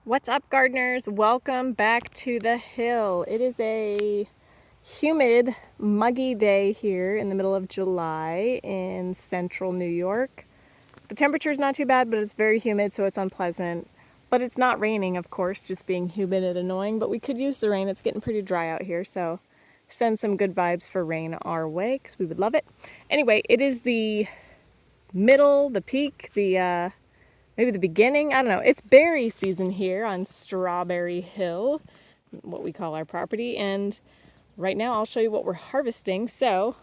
What's up, gardeners? Welcome back to the hill. It is a humid, muggy day here in the middle of July in central New York. The temperature's not too bad, but it's very humid, so it's unpleasant. But it's not raining, of course, just being humid and annoying, but we could use the rain. It's getting pretty dry out here, so send some good vibes for rain our way, because we would love it. Anyway, it is the middle, the peak, maybe the beginning, I don't know. It's berry season here on Strawberry Hill, what we call our property, and right now I'll show you what we're harvesting. So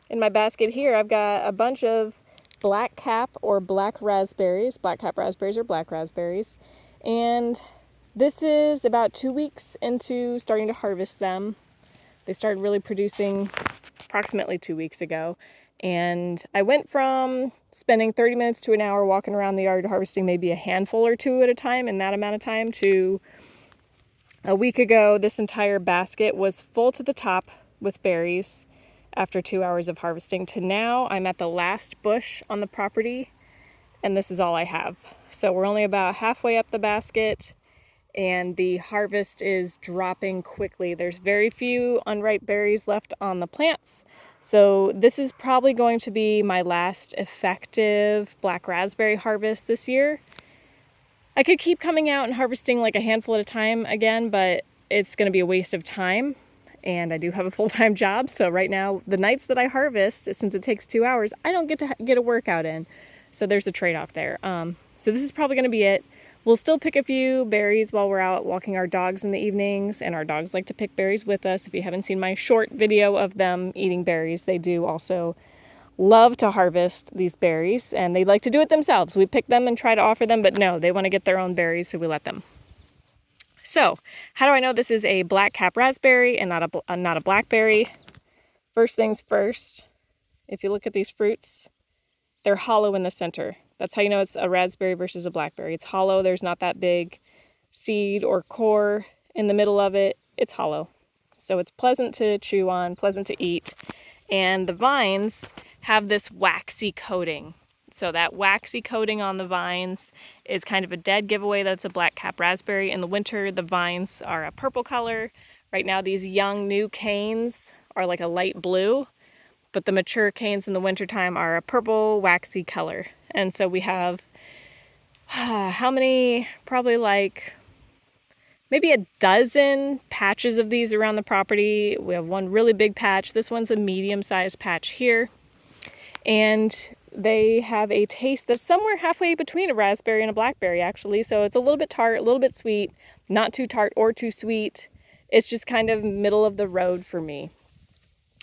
in my basket here I've got a bunch of black cap or black raspberries, black cap raspberries or black raspberries, and this is about 2 weeks into starting to harvest them. They started really producing approximately 2 weeks ago. And I went from spending 30 minutes to an hour walking around the yard harvesting maybe a handful or two at a time in that amount of time to a week ago, this entire basket was full to the top with berries after 2 hours of harvesting, to now I'm at the last bush on the property and this is all I have. So we're only about halfway up the basket and the harvest is dropping quickly. There's very few unripe berries left on the plants. So this is probably going to be my last effective black raspberry harvest this year. I could keep coming out and harvesting like a handful at a time again, but it's going to be a waste of time. And I do have a full-time job. So right now, the nights that I harvest, since it takes 2 hours, I don't get to get a workout in. So there's a trade-off there. So this is probably going to be it. We'll still pick a few berries while we're out walking our dogs in the evenings, and our dogs like to pick berries with us. If you haven't seen my short video of them eating berries, they do also love to harvest these berries, and they like to do it themselves. We pick them and try to offer them, but no, they want to get their own berries, so we let them. So, how do I know this is a black cap raspberry and not a blackberry? First things first, if you look at these fruits, they're hollow in the center. That's how you know it's a raspberry versus a blackberry. It's hollow. There's not that big seed or core in the middle of it. It's hollow. So it's pleasant to chew on, pleasant to eat. And the vines have this waxy coating. So that waxy coating on the vines is kind of a dead giveaway that it's a black cap raspberry. In the winter, the vines are a purple color. Right now, these young new canes are like a light blue, but the mature canes in the wintertime are a purple waxy color. And so we have, how many? Probably like maybe a dozen patches of these around the property. We have one really big patch. This one's a medium-sized patch here. And they have a taste that's somewhere halfway between a raspberry and a blackberry, actually. So it's a little bit tart, a little bit sweet, not too tart or too sweet. It's just kind of middle of the road for me.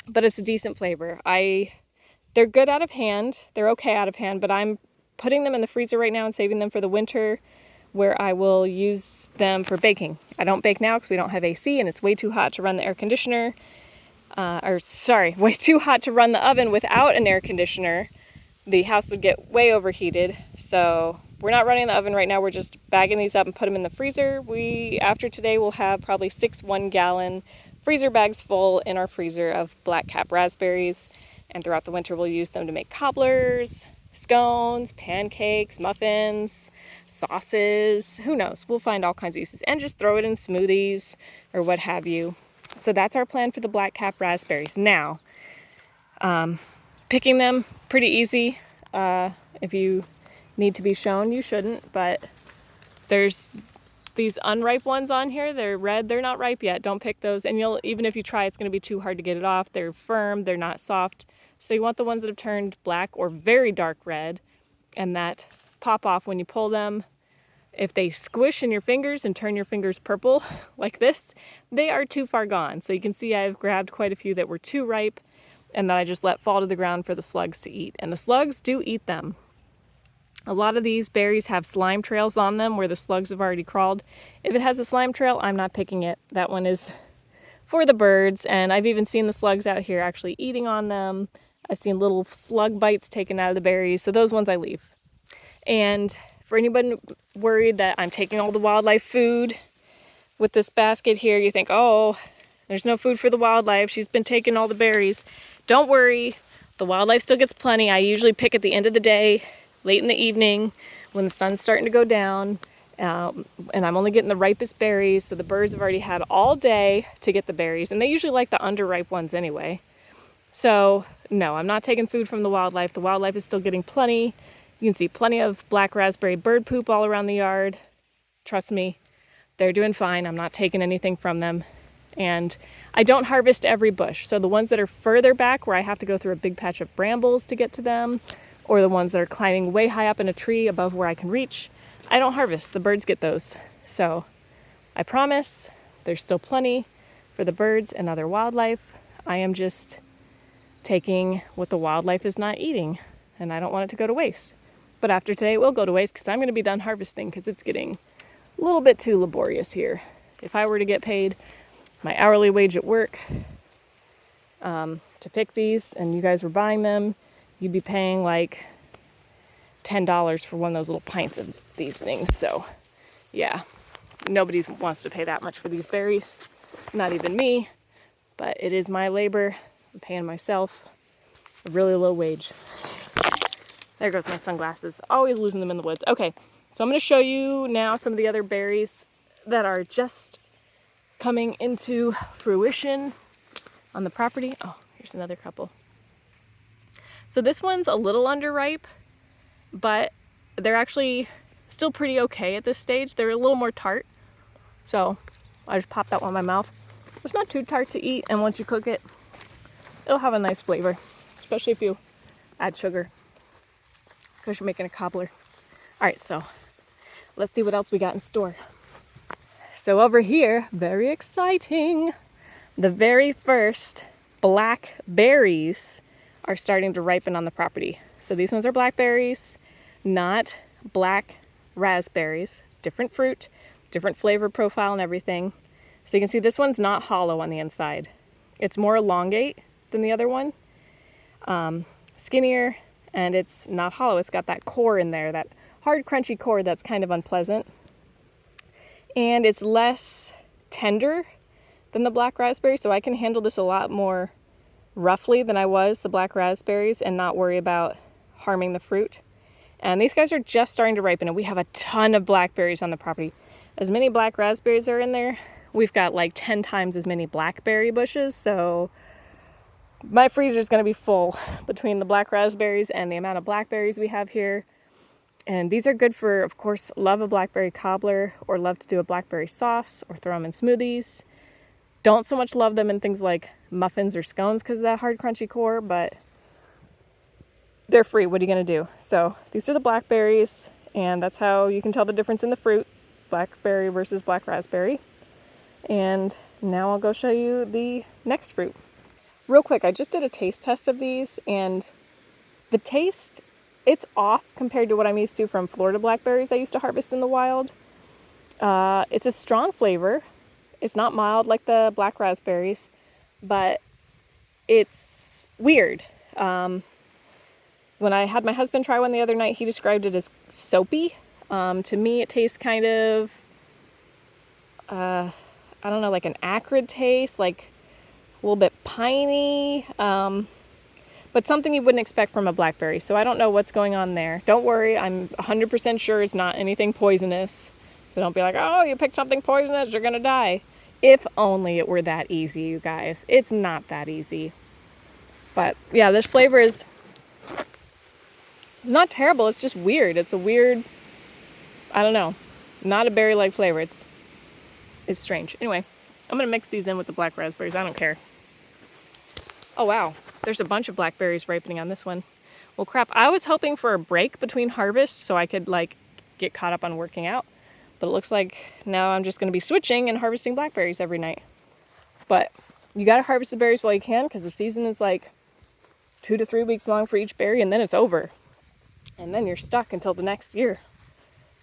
But it's a decent flavor. They're good out of hand. They're okay out of hand, but I'm putting them in the freezer right now and saving them for the winter, where I will use them for baking. I don't bake now because we don't have AC and it's way too hot to run the air conditioner. Way too hot to run the oven without an air conditioner. The house would get way overheated. So we're not running the oven right now. We're just bagging these up and put them in the freezer. After today, we'll have probably 6 1-gallon freezer bags full in our freezer of black cap raspberries. And throughout the winter, we'll use them to make cobblers, scones, pancakes, muffins, sauces, who knows? We'll find all kinds of uses, and just throw it in smoothies or what have you. So that's our plan for the black cap raspberries. Now, picking them, pretty easy. If you need to be shown, you shouldn't, but there's these unripe ones on here. They're red, they're not ripe yet. Don't pick those. And even if you try, it's gonna be too hard to get it off. They're firm, they're not soft. So you want the ones that have turned black or very dark red and that pop off when you pull them. If they squish in your fingers and turn your fingers purple like this, they are too far gone. So you can see I've grabbed quite a few that were too ripe and that I just let fall to the ground for the slugs to eat. And the slugs do eat them. A lot of these berries have slime trails on them where the slugs have already crawled. If it has a slime trail, I'm not picking it. That one is for the birds, and I've even seen the slugs out here actually eating on them. I've seen little slug bites taken out of the berries, so those ones I leave. And for anybody worried that I'm taking all the wildlife food with this basket here, you think, oh, there's no food for the wildlife. She's been taking all the berries. Don't worry. The wildlife still gets plenty. I usually pick at the end of the day, late in the evening, when the sun's starting to go down. And I'm only getting the ripest berries, so the birds have already had all day to get the berries, and they usually like the underripe ones anyway. So no, I'm not taking food from the wildlife. The wildlife is still getting plenty. You can see plenty of black raspberry bird poop all around the yard. Trust me, they're doing fine. I'm not taking anything from them. And I don't harvest every bush. So the ones that are further back where I have to go through a big patch of brambles to get to them, or the ones that are climbing way high up in a tree above where I can reach, I don't harvest. The birds get those. So I promise there's still plenty for the birds and other wildlife. I am just taking what the wildlife is not eating, and I don't want it to go to waste. But after today, it will go to waste because I'm going to be done harvesting because it's getting a little bit too laborious here. If I were to get paid my hourly wage at work to pick these and you guys were buying them, you'd be paying like $10 for one of those little pints of these things. So yeah, nobody wants to pay that much for these berries, not even me, but it is my labor. I'm paying myself a really low wage. There goes my sunglasses, always losing them in the woods. Okay, so I'm going to show you now some of the other berries that are just coming into fruition on the property. Oh, here's another couple. So this one's a little underripe, but they're actually still pretty okay at this stage. They're a little more tart. So I just popped that one in my mouth. It's not too tart to eat, and once you cook it, it'll have a nice flavor, especially if you add sugar, because you're making a cobbler. All right, so let's see what else we got in store. So over here, very exciting, the very first blackberries are starting to ripen on the property. So these ones are blackberries, not black raspberries. Different fruit, different flavor profile and everything. So you can see this one's not hollow on the inside. It's more elongate than the other one, skinnier, and it's not hollow. It's got that core in there, that hard crunchy core that's kind of unpleasant. And it's less tender than the black raspberry, so I can handle this a lot more roughly than I was the black raspberries and not worry about harming the fruit. And these guys are just starting to ripen, and we have a ton of blackberries on the property. As many black raspberries are in there, we've got like 10 times as many blackberry bushes, so my freezer is going to be full between the black raspberries and the amount of blackberries we have here. And these are good for, of course, love a blackberry cobbler or love to do a blackberry sauce or throw them in smoothies. Don't so much love them in things like muffins or scones because of that hard crunchy core, but they're free. What are you going to do? So these are the blackberries, and that's how you can tell the difference in the fruit, blackberry versus black raspberry. And now I'll go show you the next fruit. Real quick, I just did a taste test of these, and the taste, it's off compared to what I'm used to from Florida blackberries I used to harvest in the wild. It's a strong flavor. It's not mild like the black raspberries, but it's weird. When I had my husband try one the other night, he described it as soapy. To me, it tastes kind of, I don't know, like an acrid taste, like a little bit piney, but something you wouldn't expect from a blackberry. So I don't know what's going on there. Don't worry, I'm 100% sure it's not anything poisonous. So don't be like, oh, you picked something poisonous, you're gonna die. If only it were that easy, you guys. It's not that easy. But yeah, this flavor is not terrible, it's just weird. It's a weird, I don't know, not a berry-like flavor. It's strange. Anyway, I'm gonna mix these in with the black raspberries, I don't care. Oh wow, there's a bunch of blackberries ripening on this one. Well crap, I was hoping for a break between harvests so I could like get caught up on working out. But it looks like now I'm just gonna be switching and harvesting blackberries every night. But you gotta harvest the berries while you can because the season is like 2 to 3 weeks long for each berry, and then it's over. And then you're stuck until the next year.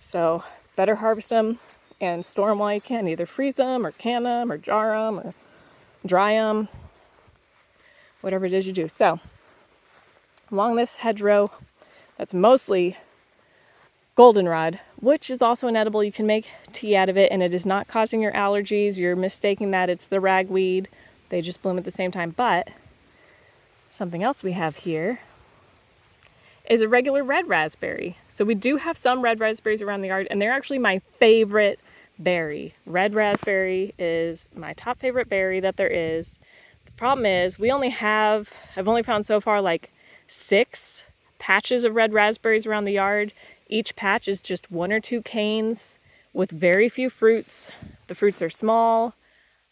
So better harvest them and store them while you can. Either freeze them or can them or jar them or dry them. Whatever it is you do. So along this hedgerow that's mostly goldenrod, which is also an edible. You can make tea out of it, and it is not causing your allergies. You're mistaking that it's the ragweed. They just bloom at the same time. But something else we have here is a regular red raspberry. So we do have some red raspberries around the yard, and they're actually my favorite berry. Red raspberry is my top favorite berry that there is. The problem is I've only found so far like 6 patches of red raspberries around the yard. Each patch is just 1 or 2 canes with very few fruits. The fruits are small,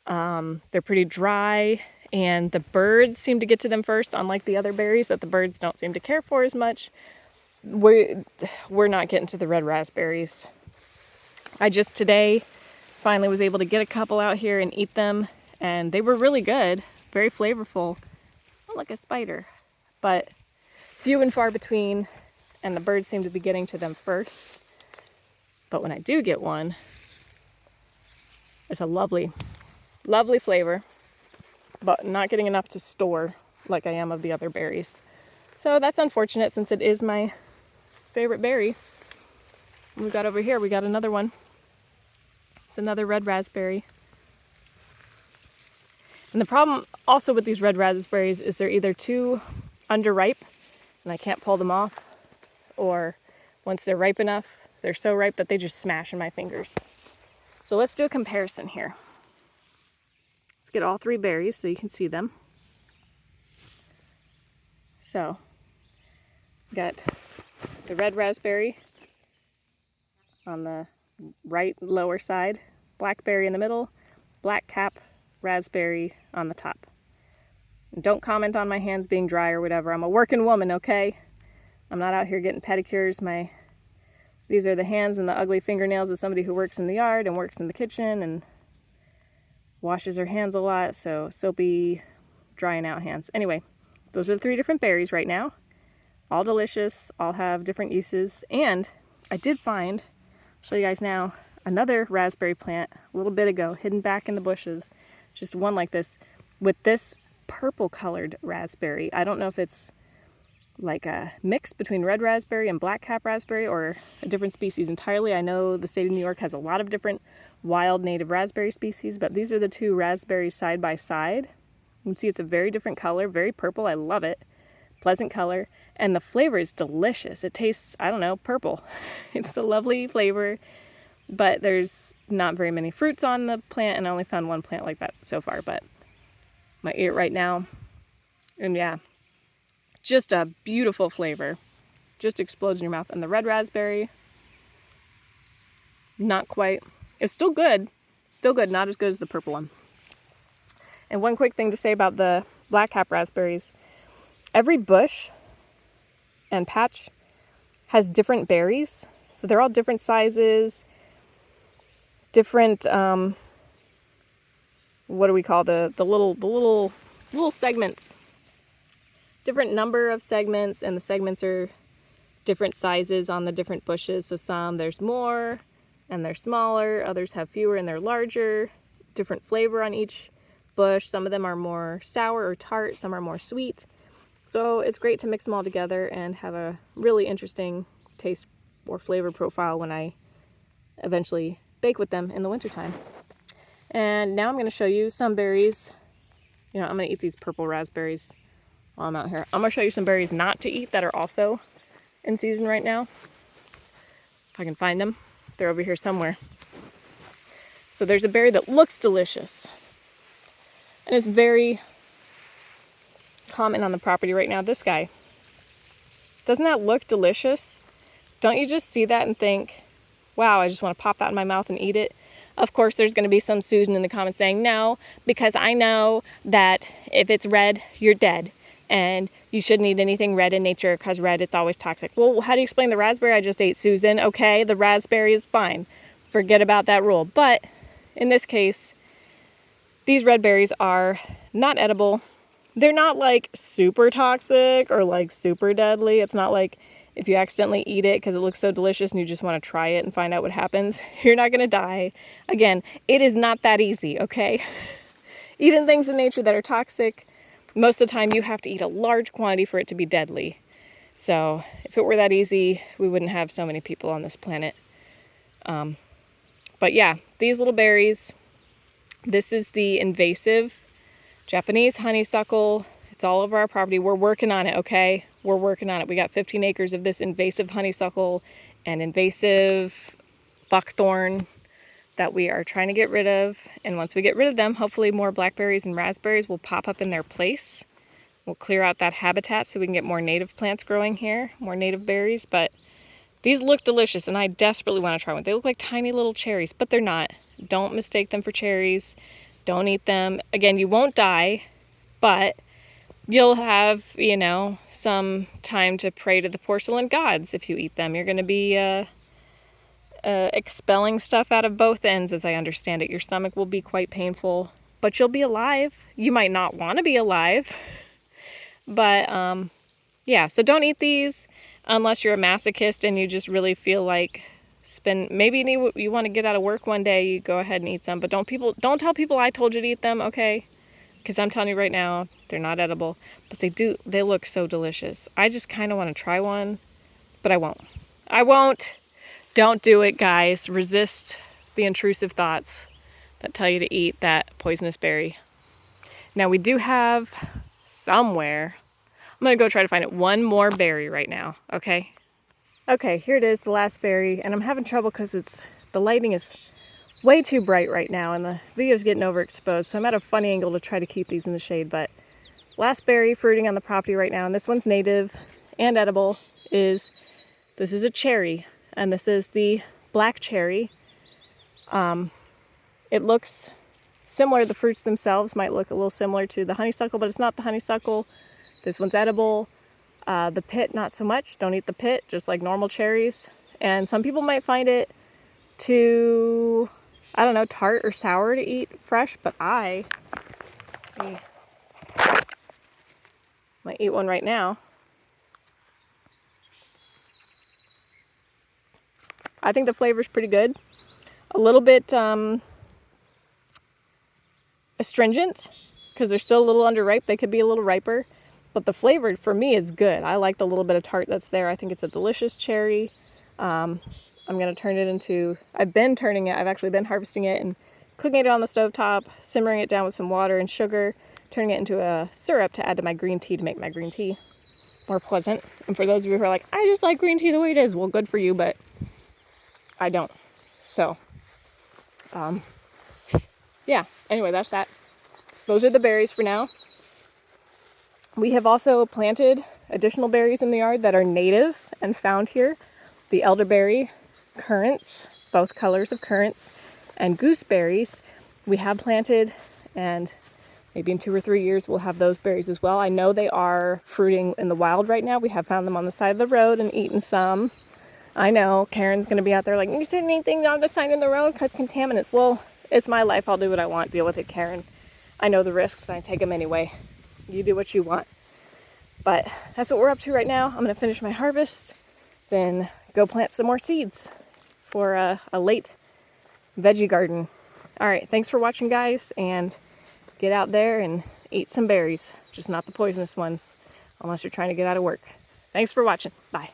they're pretty dry, and the birds seem to get to them first, unlike the other berries that the birds don't seem to care for as much. We're not getting to the red raspberries. I just today finally was able to get a couple out here and eat them, and they were really good, very flavorful. Oh, look, a spider. But few and far between, and the birds seem to be getting to them first. But when I do get one, it's a lovely, lovely flavor, but not getting enough to store like I am of the other berries. So that's unfortunate since it is my favorite berry. We've got over here, we got another one. It's another red raspberry. And the problem also with these red raspberries is they're either too underripe and I can't pull them off, or once they're ripe enough, they're so ripe that they just smash in my fingers. So let's do a comparison here. Let's get all 3 berries so you can see them. So, got the red raspberry on the right lower side, blackberry in the middle, black cap raspberry on the top. And don't comment on my hands being dry or whatever. I'm a working woman, okay? I'm not out here getting pedicures. These are the hands and the ugly fingernails of somebody who works in the yard and works in the kitchen and washes her hands a lot, so soapy, drying out hands. Anyway, those are the 3 different berries right now. All delicious, all have different uses. And I did find, I'll show you guys now, another raspberry plant a little bit ago, hidden back in the bushes. Just one like this, with this purple colored raspberry. I don't know if it's like a mix between red raspberry and black cap raspberry or a different species entirely. I know the state of New York has a lot of different wild native raspberry species, but these are the 2 raspberries side by side. You can see it's a very different color, very purple. I love it. Pleasant color. And the flavor is delicious. It tastes, I don't know, purple. It's a lovely flavor, but there's not very many fruits on the plant, and I only found 1 plant like that so far, but I'm gonna eat it right now. And yeah, just a beautiful flavor. Just explodes in your mouth. And the red raspberry, not quite. It's still good. Still good, not as good as the purple one. And one quick thing to say about the black cap raspberries. Every bush and patch has different berries. So they're all different sizes, different, what do we call the little segments. Different number of segments, and the segments are different sizes on the different bushes. So some there's more and they're smaller, others have fewer and they're larger, different flavor on each bush. Some of them are more sour or tart, some are more sweet. So it's great to mix them all together and have a really interesting taste or flavor profile when I eventually bake with them in the wintertime. And now I'm going to show you some berries. I'm going to eat these purple raspberries while I'm out here. I'm going to show you some berries not to eat that are also in season right now. If I can find them. They're over here somewhere. So there's a berry that looks delicious. And it's very common on the property right now. This guy. Doesn't that look delicious? Don't you just see that and think, wow, I just want to pop that in my mouth and eat it? Of course, there's going to be some Susan in the comments saying, no, because I know that if it's red, you're dead. And you shouldn't eat anything red in nature because red, it's always toxic. Well, how do you explain the raspberry I just ate, Susan? Okay, the raspberry is fine. Forget about that rule. But in this case, these red berries are not edible. They're not like super toxic or like super deadly. It's not like if you accidentally eat it because it looks so delicious and you just want to try it and find out what happens, you're not going to die. Again, it is not that easy, okay? Even things in nature that are toxic, most of the time you have to eat a large quantity for it to be deadly. So if it were that easy, we wouldn't have so many people on this planet. But yeah, these little berries, this is the invasive Japanese honeysuckle. It's all over our property. We're working on it, okay? We're working on it. We got 15 acres of this invasive honeysuckle and invasive buckthorn that we are trying to get rid of. And once we get rid of them, hopefully more blackberries and raspberries will pop up in their place. We'll clear out that habitat so we can get more native plants growing here, more native berries. But these look delicious and I desperately want to try one. They look like tiny little cherries, but they're not. Don't mistake them for cherries. Don't eat them. Again, you won't die, but you'll have, you know, some time to pray to the porcelain gods if you eat them. You're going to be expelling stuff out of both ends, as I understand it. Your stomach will be quite painful, but you'll be alive. You might not want to be alive, but yeah, so don't eat these unless you're a masochist and you just really feel like maybe you want to get out of work one day, you go ahead and eat some, but don't tell people I told you to eat them, okay? Because I'm telling you right now, they're not edible, but they look so delicious. I just kind of want to try one, but I won't. Don't do it, guys. Resist the intrusive thoughts that tell you to eat that poisonous berry. Now we do have somewhere, I'm gonna go try to find it, one more berry right now, okay? Okay, here it is, the last berry, and I'm having trouble because the lighting is way too bright right now and the video's getting overexposed, so I'm at a funny angle to try to keep these in the shade. But last berry fruiting on the property right now, and this one's native and edible, this is a cherry, and this is the black cherry. It looks similar, the fruits themselves might look a little similar to the honeysuckle, but it's not the honeysuckle. This one's edible. The pit, not so much. Don't eat the pit, just like normal cherries. And some people might find it too, I don't know, tart or sour to eat fresh, but I might eat one right now. I think the flavor's pretty good. A little bit astringent because they're still a little underripe. They could be a little riper. But the flavor for me is good. I like the little bit of tart that's there. I think it's a delicious cherry. I'm going to turn it into, I've actually been harvesting it and cooking it on the stovetop, simmering it down with some water and sugar, turning it into a syrup to add to my green tea to make my green tea more pleasant. And for those of you who are like, I just like green tea the way it is, well, good for you, but I don't. So, yeah, anyway, that's that. Those are the berries for now. We have also planted additional berries in the yard that are native and found here. The elderberry, currants, both colors of currants, and gooseberries we have planted, and maybe in 2 or 3 years we'll have those berries as well. I know they are fruiting in the wild right now. We have found them on the side of the road and eaten some. I know Karen's going to be out there like, you shouldn't eat things on the side of the road because contaminants. Well, it's my life. I'll do what I want. Deal with it, Karen. I know the risks and I take them anyway. You do what you want. But that's what we're up to right now. I'm going to finish my harvest, then go plant some more seeds for a late veggie garden. All right, thanks for watching, guys, and get out there and eat some berries, just not the poisonous ones, unless you're trying to get out of work. Thanks for watching. Bye.